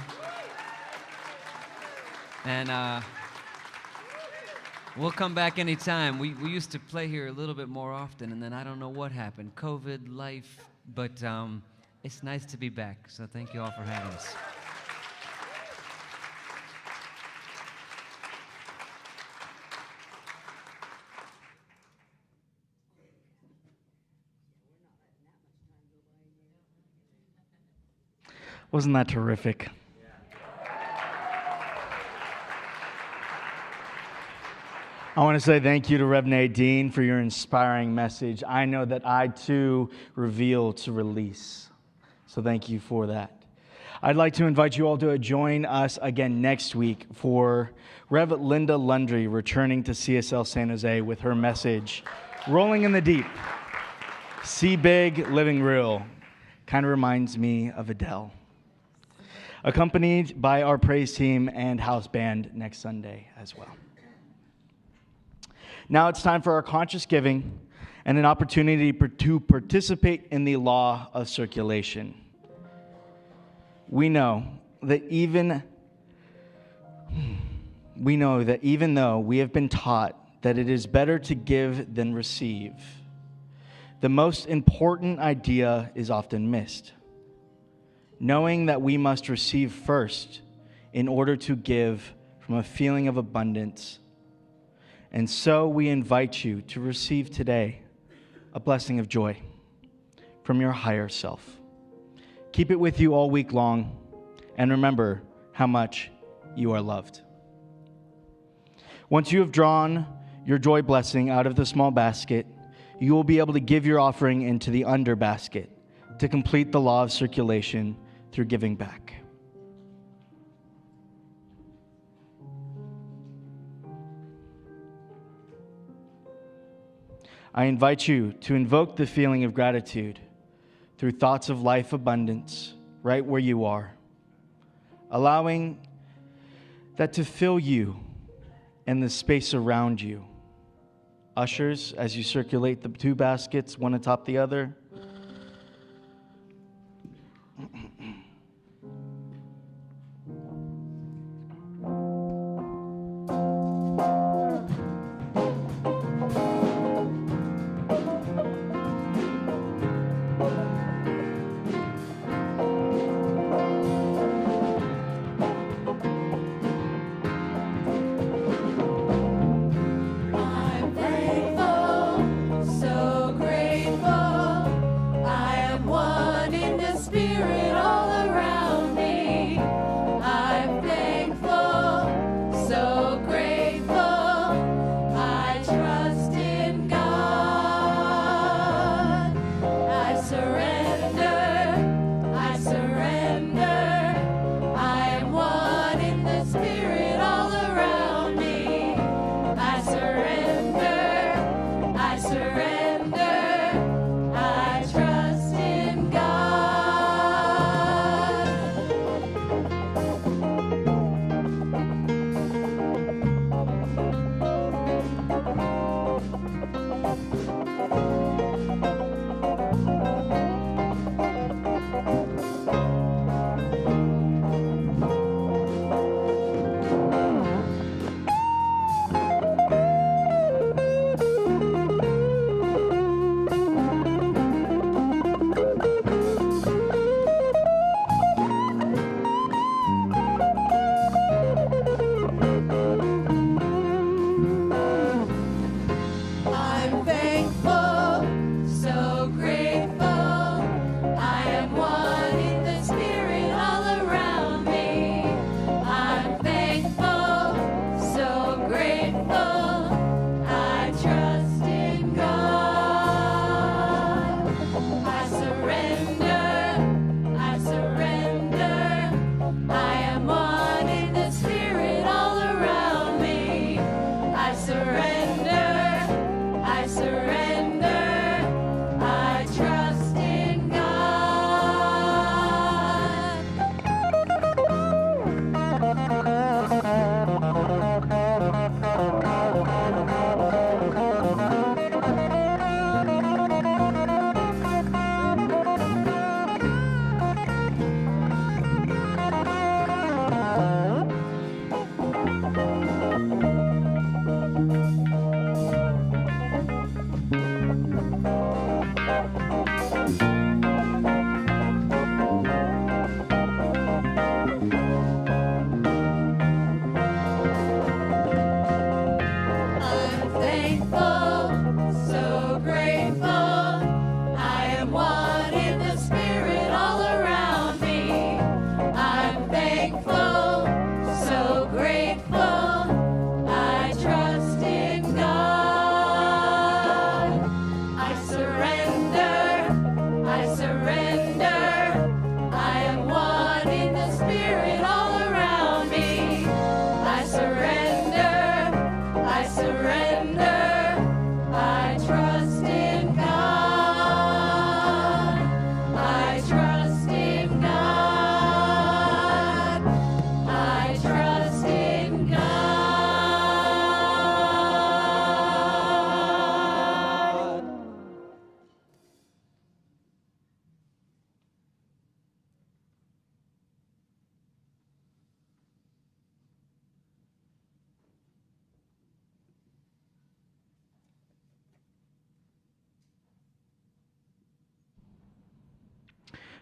And we'll come back anytime. We used to play here a little bit more often, and then I don't know what happened. COVID, life, but it's nice to be back. So thank you all for having us. Wasn't that terrific? I want to say thank you to Rev. Nadene for your inspiring message. I know that I too reveal to release. So thank you for that. I'd like to invite you all to join us again next week for Rev. Linda Lundry returning to CSL San Jose with her message, Rolling in the Deep. See big, living real. Kind of reminds me of Adele. Accompanied by our praise team and house band next Sunday as well. Now it's time for our conscious giving and an opportunity to participate in the law of circulation. We know that even though we have been taught that it is better to give than receive, the most important idea is often missed. Knowing that we must receive first in order to give from a feeling of abundance. And so we invite you to receive today a blessing of joy from your higher self. Keep it with you all week long, and remember how much you are loved. Once you have drawn your joy blessing out of the small basket, you will be able to give your offering into the under basket to complete the law of circulation through giving back. I invite you to invoke the feeling of gratitude through thoughts of life abundance right where you are, allowing that to fill you and the space around you. Ushers, as you circulate the two baskets, one atop the other, I'm thankful, so grateful.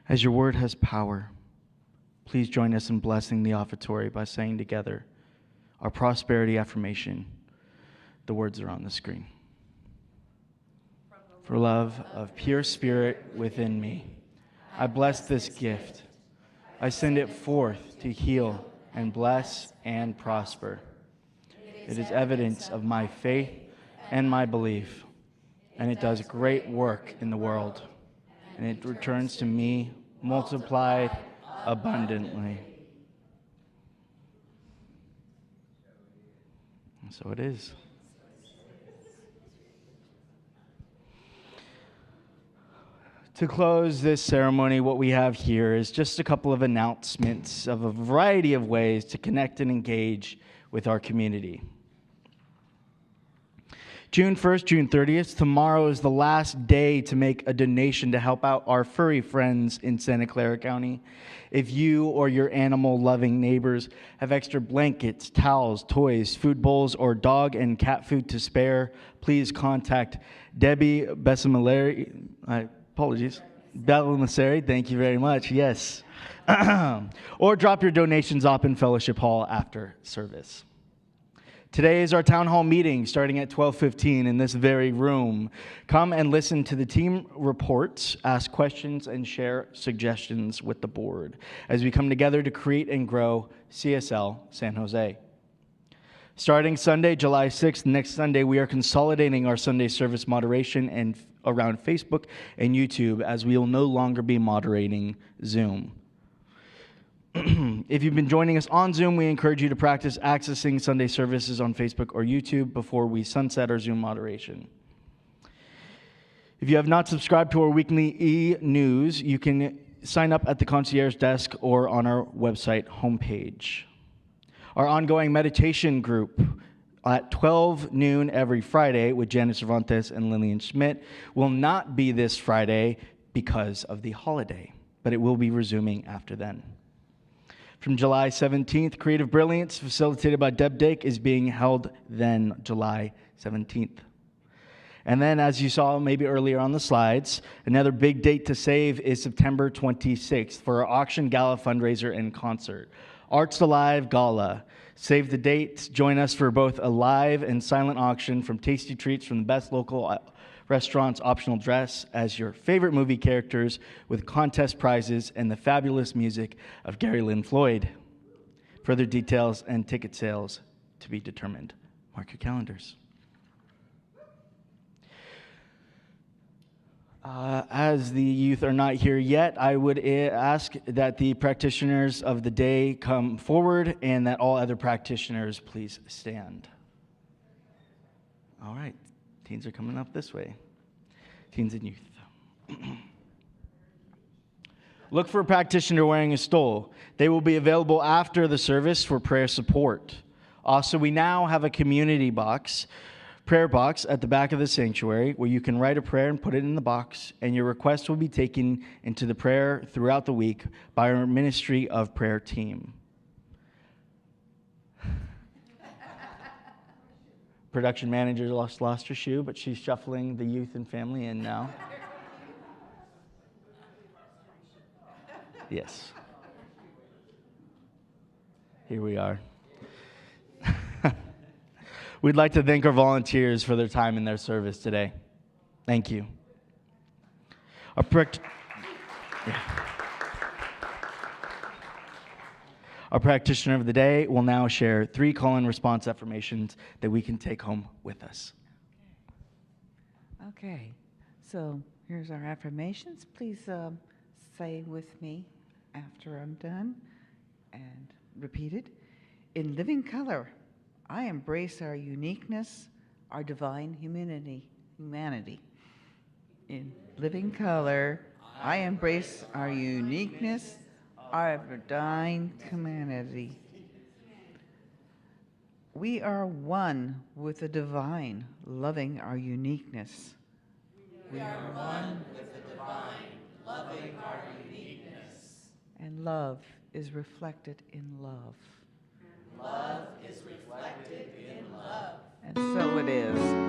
As your word has power, please join us in blessing the offertory by saying together our prosperity affirmation. The words are on the screen. For love of pure spirit within me, I bless this gift. I send it forth to heal and bless and prosper. It is evidence of my faith and my belief, and it does great work in the world, and it returns to me multiplied abundantly. And so it is. To close this ceremony, what we have here is just a couple of announcements of a variety of ways to connect and engage with our community. June 1st, June 30th, tomorrow is the last day to make a donation to help out our furry friends in Santa Clara County. If you or your animal-loving neighbors have extra blankets, towels, toys, food bowls, or dog and cat food to spare, please contact Debbie Belmessieri. Belmessieri, thank you very much, yes. Or drop your donations off in Fellowship Hall after service. Today is our town hall meeting starting at 12:15 in this very room. Come and listen to the team reports, ask questions, and share suggestions with the board as we come together to create and grow CSL San Jose. Starting Sunday, July 6th, next Sunday, we are consolidating our Sunday service moderation and around Facebook and YouTube as we will no longer be moderating Zoom. If you've been joining us on Zoom, we encourage you to practice accessing Sunday services on Facebook or YouTube before we sunset our Zoom moderation. If you have not subscribed to our weekly e-news, you can sign up at the concierge desk or on our website homepage. Our ongoing meditation group at 12 noon every Friday with Janet Cervantes and Lillian Schmidt will not be this Friday because of the holiday, but it will be resuming after then. From July 17th, Creative Brilliance, facilitated by Deb Dake, is being held then, July 17th. And then, as you saw maybe earlier on the slides, another big date to save is September 26th for our Auction Gala fundraiser and concert. Arts Alive Gala. Save the date. Join us for both a live and silent auction from tasty treats from the best local restaurants, optional dress as your favorite movie characters with contest prizes and the fabulous music of Gary Lynn Floyd. Further details and ticket sales to be determined. Mark your calendars. As the youth are not here yet, I would ask that the practitioners of the day come forward and that all other practitioners please stand. All right. Teens are coming up this way. Teens and youth. Look for a practitioner wearing a stole. They will be available after the service for prayer support. Also, we now have a community box, prayer box at the back of the sanctuary where you can write a prayer and put it in the box, and your request will be taken into the prayer throughout the week by our Ministry of Prayer team. Production manager lost her shoe, but she's shuffling the youth and family in now. Yes. Here we are. We'd like to thank our volunteers for their time and their service today. Thank you. Our practitioner of the day will now share 3 call and response affirmations that we can take home with us. Okay, so here's our affirmations. Please say with me after I'm done and repeat it. In living color, I embrace our uniqueness, our divine humanity. In living color, I embrace our uniqueness, our divine humanity. We are one with the divine, loving our uniqueness. We are one with the divine, loving our uniqueness. And love is reflected in love. Love is reflected in love. And so it is.